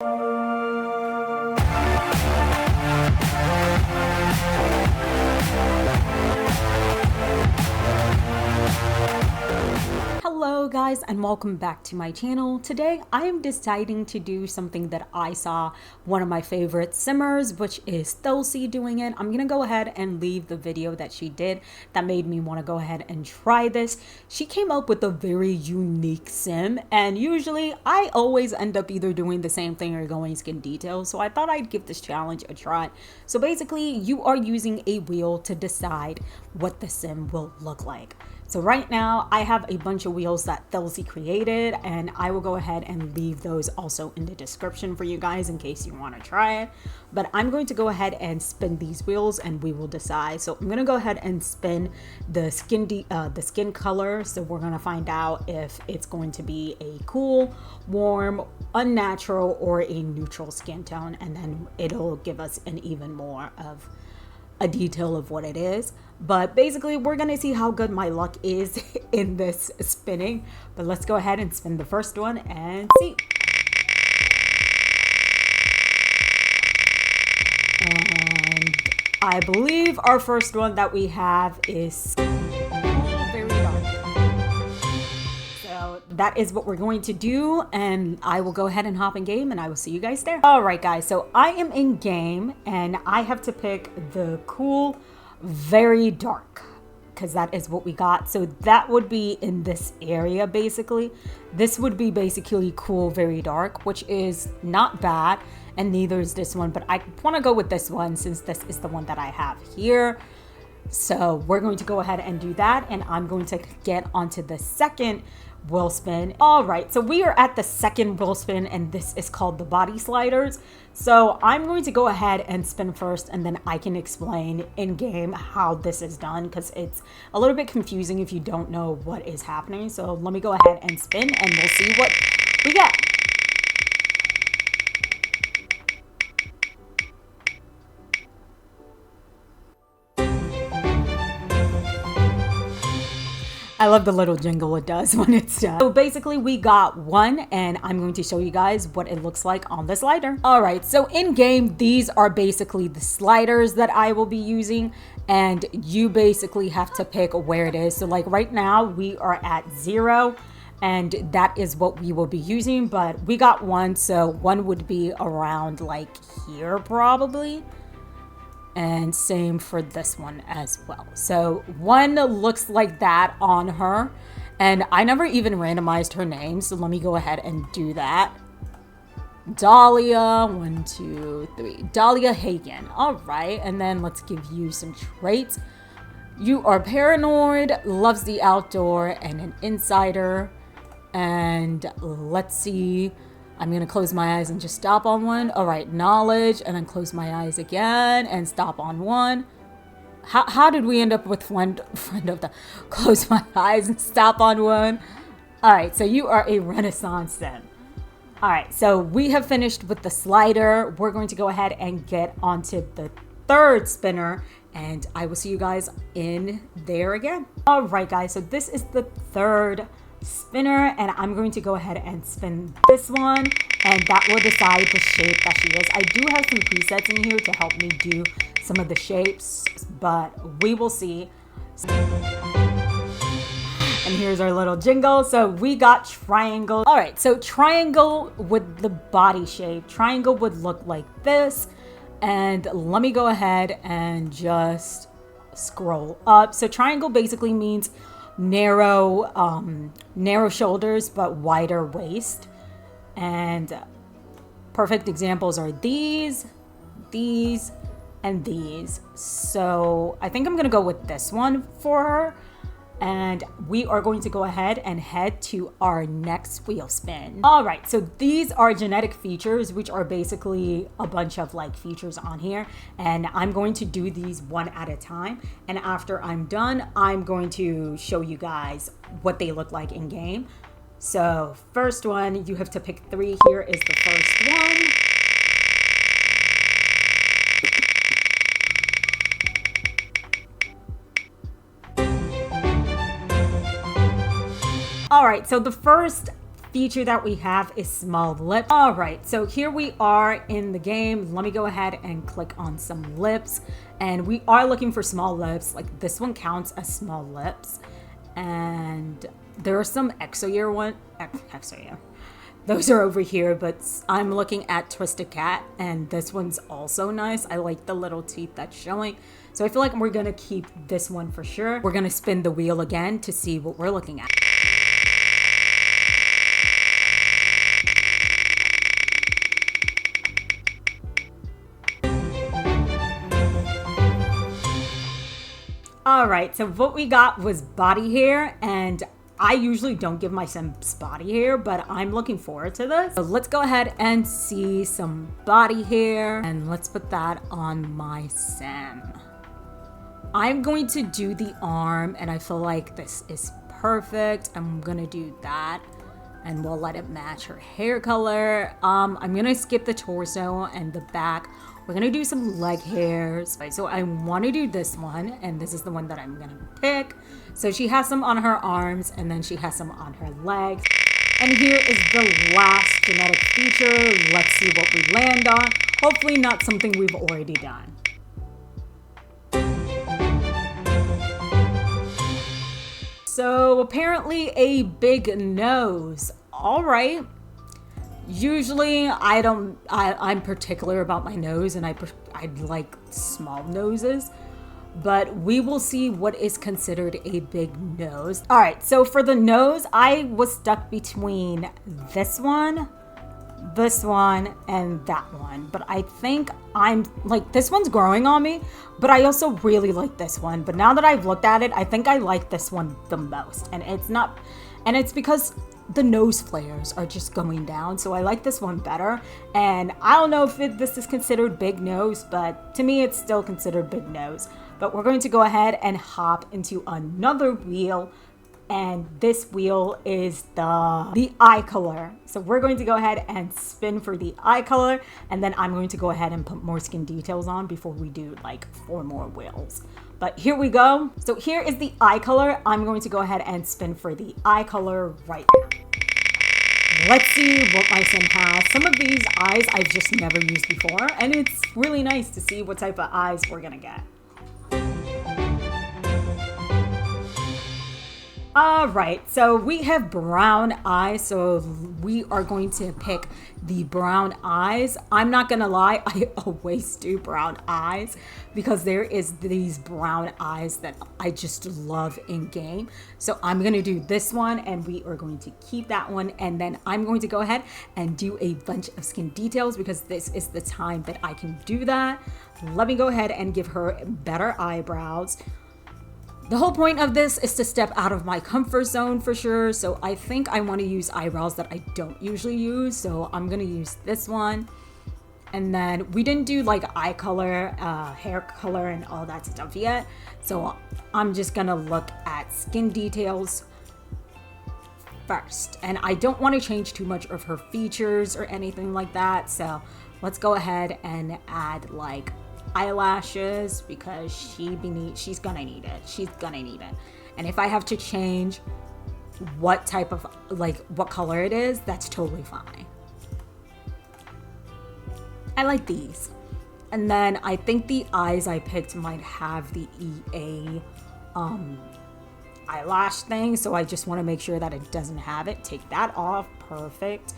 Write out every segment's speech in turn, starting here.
Hello guys, and welcome back to my channel. Today I am deciding to do something that I saw one of my favorite simmers, which is Ellcrze, doing it. I'm gonna go ahead and leave the video that she did that made me want to go ahead and try this. She came up with a very unique sim, and usually I always end up either doing the same thing or going skin detail, so I thought I'd give this challenge a try. So basically you are using a wheel to decide what the sim will look like. So right now I have a bunch of wheels that Ellcrze created, and I will go ahead and leave those also in the description for you guys in case you want to try it. But I'm going to go ahead and spin these wheels and we will decide. So I'm going to go ahead and spin the skin color. So we're going to find out if it's going to be a cool, warm, unnatural, or a neutral skin tone, and then it'll give us an even more of a detail of what it is. But basically we're gonna see how good my luck is in this spinning. But let's go ahead and spin the first one and see. And I believe our first one that we have is very dark. So that is what we're going to do, and I will go ahead and hop in game and I will see you guys there. All right guys, so I am in game and I have to pick the cool, very dark, because that is what we got. So that would be in this area. Basically this would be basically cool, very dark, which is not bad, and neither is this one, but I want to go with this one since this is the one that I have here. So we're going to go ahead and do that, and I'm going to get onto the second wheel spin. All right, so we are at the second wheel spin, and this is called the body sliders. So I'm going to go ahead and spin first, and then I can explain in game how this is done, because it's a little bit confusing if you don't know what is happening. So let me go ahead and spin and we'll see what we get. I love the little jingle it does when it's done. So basically we got one, and I'm going to show you guys what it looks like on the slider. All right, so in game, these are basically the sliders that I will be using, and you basically have to pick where it is. So like right now we are at 0, and that is what we will be using, but we got one, so one would be around like here probably. And same for this one as well. So one looks like that on her, and I never even randomized her name, so let me go ahead and do that. Dahlia, 1, 2, 3, Dahlia Hagen. All right, and then let's give you some traits. You are paranoid, loves the outdoor, and an insider. And let's see, I'm gonna close my eyes and just stop on one. All right, knowledge, and then close my eyes again and stop on one. How did we end up with friend of the close my eyes and stop on one? All right, so you are a Renaissance sim. All right, so we have finished with the slider. We're going to go ahead and get onto the third spinner, and I will see you guys in there again. All right guys, so this is the third spinner, and I'm going to go ahead and spin this one, and that will decide the shape that she is. I do have some presets in here to help me do some of the shapes, but we will see. And here's our little jingle. So we got triangle. All right, so triangle with the body shape. Triangle would look like this, and let me go ahead and just scroll up. So triangle basically means narrow shoulders but wider waist, and perfect examples are these, and these. So I think I'm gonna go with this one for her, and we are going to go ahead and head to our next wheel spin. All right, so these are genetic features, which are basically a bunch of like features on here, and I'm going to do these one at a time, and after I'm done I'm going to show you guys what they look like in game. So first one, you have to pick 3. Here is the first one. All right, so the first feature that we have is small lip. All right, so here we are in the game. Let me go ahead and click on some lips, and we are looking for small lips. Like this one counts as small lips, and there are some Ellcrze. Those are over here, but I'm looking at Twisted Cat, and this one's also nice. I like the little teeth that's showing. So I feel like we're gonna keep this one for sure. We're gonna spin the wheel again to see what we're looking at. All right, so what we got was body hair, and I usually don't give my Sims body hair, but I'm looking forward to this. So let's go ahead and see some body hair, and let's put that on my Sim. I'm going to do the arm, and I feel like this is perfect. I'm gonna do that, and we'll let it match her hair color. I'm gonna skip the torso and the back. We're gonna do some leg hairs. Right, so I wanna do this one, and this is the one that I'm gonna pick. So she has some on her arms, and then she has some on her legs. And here is the last genetic feature. Let's see what we land on. Hopefully not something we've already done. So apparently a big nose. All right. Usually I'm particular about my nose, and I like small noses, but we will see what is considered a big nose. All right, so for the nose, I was stuck between this one, and that one, but I think I'm like, this one's growing on me, but I also really like this one. But now that I've looked at it, I think I like this one the most, and it's because the nose flares are just going down, so I like this one better. And I don't know if this is considered big nose, but to me it's still considered big nose. But we're going to go ahead and hop into another wheel, and this wheel is the eye color. So we're going to go ahead and spin for the eye color, and then I'm going to go ahead and put more skin details on before we do like 4 more wheels. But here we go. So here is the eye color. I'm going to go ahead and spin for the eye color right now. Let's see what my Sim has. Some of these eyes I've just never used before, and it's really nice to see what type of eyes we're gonna get. All right, so we have brown eyes, so we are going to pick the brown eyes. I'm not gonna lie, I always do brown eyes because there is these brown eyes that I just love in game. So I'm gonna do this one, and we are going to keep that one, and then I'm going to go ahead and do a bunch of skin details because this is the time that I can do that. Let me go ahead and give her better eyebrows. The whole point of this is to step out of my comfort zone for sure. So I think I want to use eyebrows that I don't usually use. So I'm going to use this one. And then we didn't do like eye color, hair color, and all that stuff yet. So I'm just going to look at skin details first. And I don't want to change too much of her features or anything like that. So let's go ahead and add like eyelashes because she's gonna need it. And if I have to change what type of what color it is, that's totally fine. I like these. And then I think the eyes I picked might have the EA eyelash thing, so I just want to make sure that it doesn't have it. Take that off. Perfect.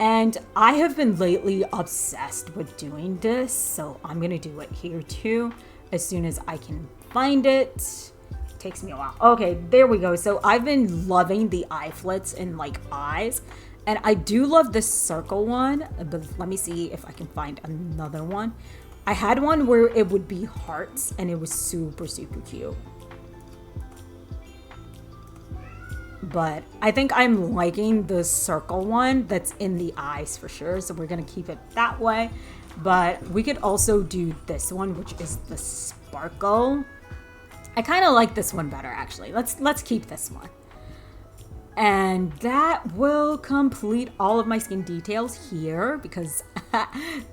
And I have been lately obsessed with doing this, so I'm gonna do it here too as soon as I can find it. Takes me a while. Okay, there we go. So I've been loving the eye flits and like eyes, and I do love this circle one, but let me see if I can find another one. I had one where it would be hearts, and it was super cute. But I think I'm liking the circle one that's in the eyes for sure. So we're going to keep it that way. But we could also do this one, which is the sparkle. I kind of like this one better, actually. Let's keep this one. And that will complete all of my skin details here because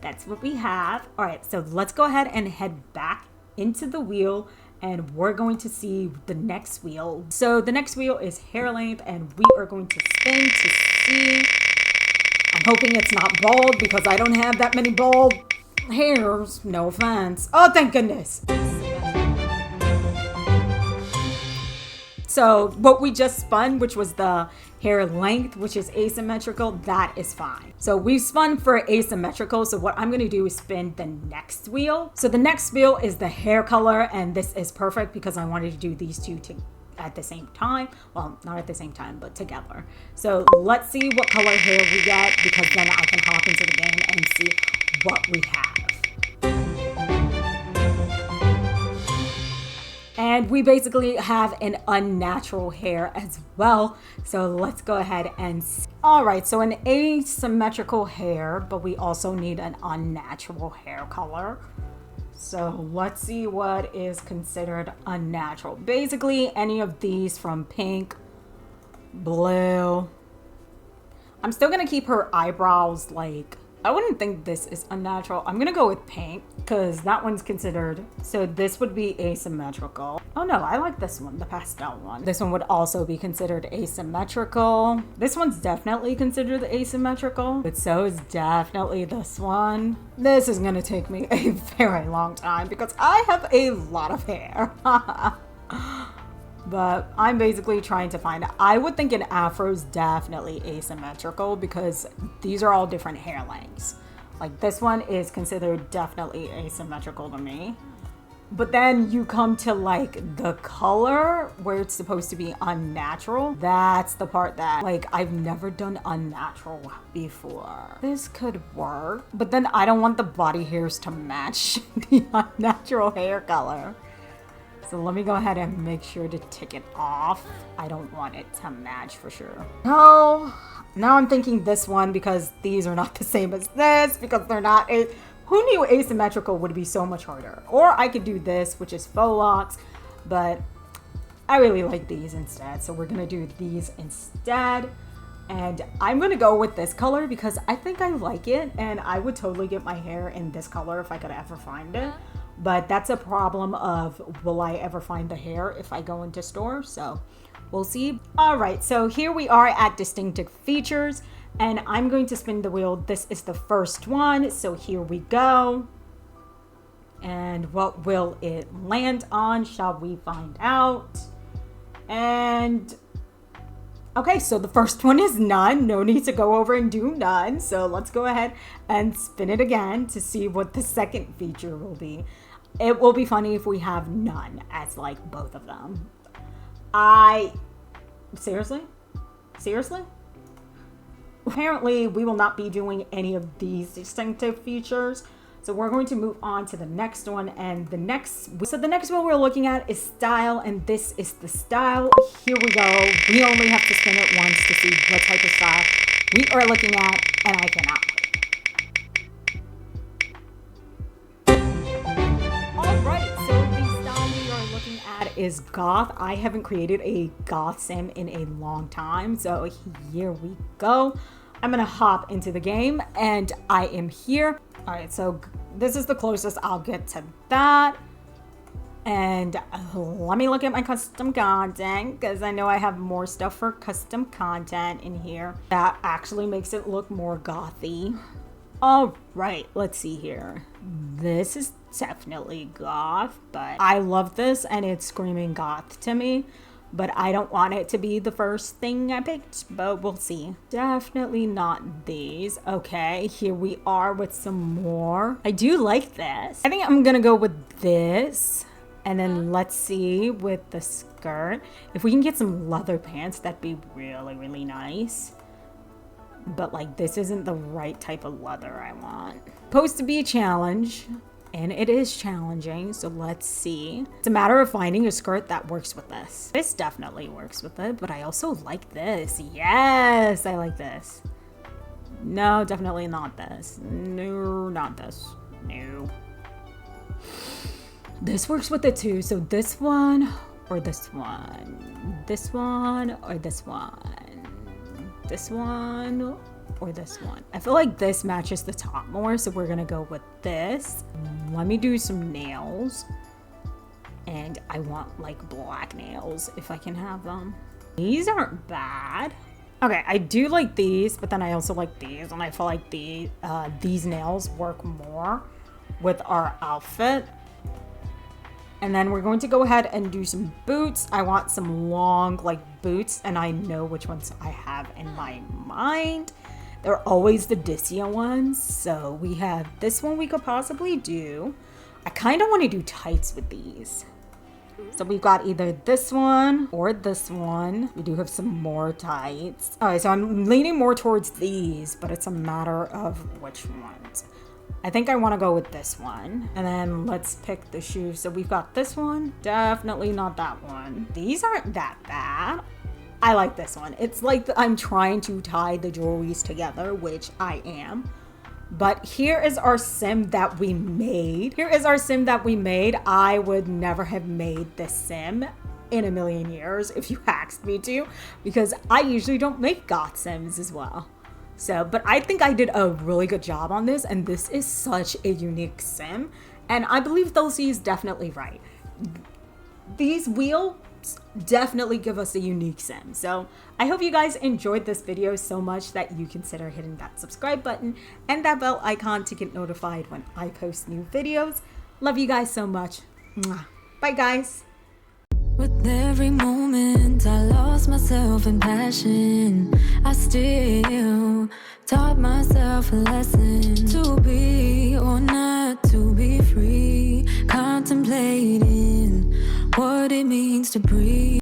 that's what we have. All right, so let's go ahead and head back into the wheel, and we're going to see the next wheel. So the next wheel is hair length, and we are going to spin to see. I'm hoping it's not bald because I don't have that many bald hairs. No offense. Oh, thank goodness. So what we just spun, which was the hair length, which is asymmetrical, that is fine. So we've spun for asymmetrical. So what I'm going to do is spin the next wheel. So the next wheel is the hair color. And this is perfect because I wanted to do these two at the same time. Well, not at the same time, but together. So let's see what color hair we get, because then I can hop into the game and see what we have. And we basically have an unnatural hair as well. So let's go ahead and see. All right, so an asymmetrical hair, but we also need an unnatural hair color. So let's see what is considered unnatural. Basically, any of these from pink, blue. I'm still gonna keep her eyebrows like, I wouldn't think this is unnatural. I'm gonna go with pink because that one's considered, so this would be asymmetrical. Oh no, I like this one, the pastel one. This one would also be considered asymmetrical. This one's definitely considered asymmetrical, but so is definitely this one. This is gonna take me a very long time because I have a lot of hair. But I'm basically trying to find, I would think an afro is definitely asymmetrical because these are all different hair lengths. Like this one is considered definitely asymmetrical to me. But then you come to like the color where it's supposed to be unnatural. That's the part that like I've never done unnatural before. This could work, but then I don't want the body hairs to match the unnatural hair color. So let me go ahead and make sure to tick it off. I don't want it to match for sure. No, now I'm thinking this one because these are not the same as this because they're not a, who knew asymmetrical would be so much harder? Or I could do this, which is faux locks, but I really like these instead. So we're gonna do these instead. And I'm gonna go with this color because I think I like it and I would totally get my hair in this color if I could ever find it. But that's a problem of, will I ever find the hair if I go into store? So we'll see. All right, so here we are at distinctive features and I'm going to spin the wheel. This is the first one. So here we go. And what will it land on? Shall we find out? And okay, so the first one is none. No need to go over and do none. So let's go ahead and spin it again to see what the second feature will be. It will be funny if we have none as like both of them. Seriously? Apparently we will not be doing any of these distinctive features. So we're going to move on to the next one, and the next one we're looking at is style, and this is the style. Here we go. We only have to spin it once to see what type of style we are looking at, and I cannot wait. All right, so the style we are looking at is goth. I haven't created a goth sim in a long time, so here we go. I'm gonna hop into the game, and I am here. All right, so this is the closest I'll get to that. And let me look at my custom content because I know I have more stuff for custom content in here. That actually makes it look more gothy. All right, let's see here. This is definitely goth, but I love this and it's screaming goth to me. But I don't want it to be the first thing I picked, but we'll see. Definitely not these. Okay, here we are with some more. I do like this. I think I'm gonna go with this. And then let's see with the skirt. If we can get some leather pants, that'd be really, really nice. But like, this isn't the right type of leather I want. Supposed to be a challenge. And it is challenging, so let's see. It's a matter of finding a skirt that works with this. This definitely works with it, but I also like this. Yes, I like this. No, definitely not this. No, not this. No. This works with it too, so this one or this one. This one or this one. This one or this one. I feel like this matches the top more, so we're gonna go with this. Let me do some nails. And I want like black nails if I can have them. These aren't bad. Okay, I do like these, but then I also like these, and I feel like these nails work more with our outfit. And then we're going to go ahead and do some boots. I want some long, like, boots, and I know which ones I have in my mind. They're always the Dissia ones, so we have this one we could possibly do. I kind of want to do tights with these. So we've got either this one or this one. We do have some more tights. All right, so I'm leaning more towards these, but it's a matter of which ones. I think I want to go with this one. And then let's pick the shoes. So we've got this one. Definitely not that one. These aren't that bad. I like this one. It's like I'm trying to tie the jewelries together, which I am. But here is our sim that we made. Here is our sim that we made. I would never have made this sim in a million years if you asked me to, because I usually don't make goth sims as well. So, but I think I did a really good job on this, and this is such a unique sim. And I believe Thistle is definitely right. These wheels definitely give us a unique sim. So I hope you guys enjoyed this video so much that you consider hitting that subscribe button and that bell icon to get notified when I post new videos. Love you guys so much. Mwah. Bye guys. With every moment I lost myself in passion, I still taught myself a lesson to be or not to be free, contemplating what it means to breathe.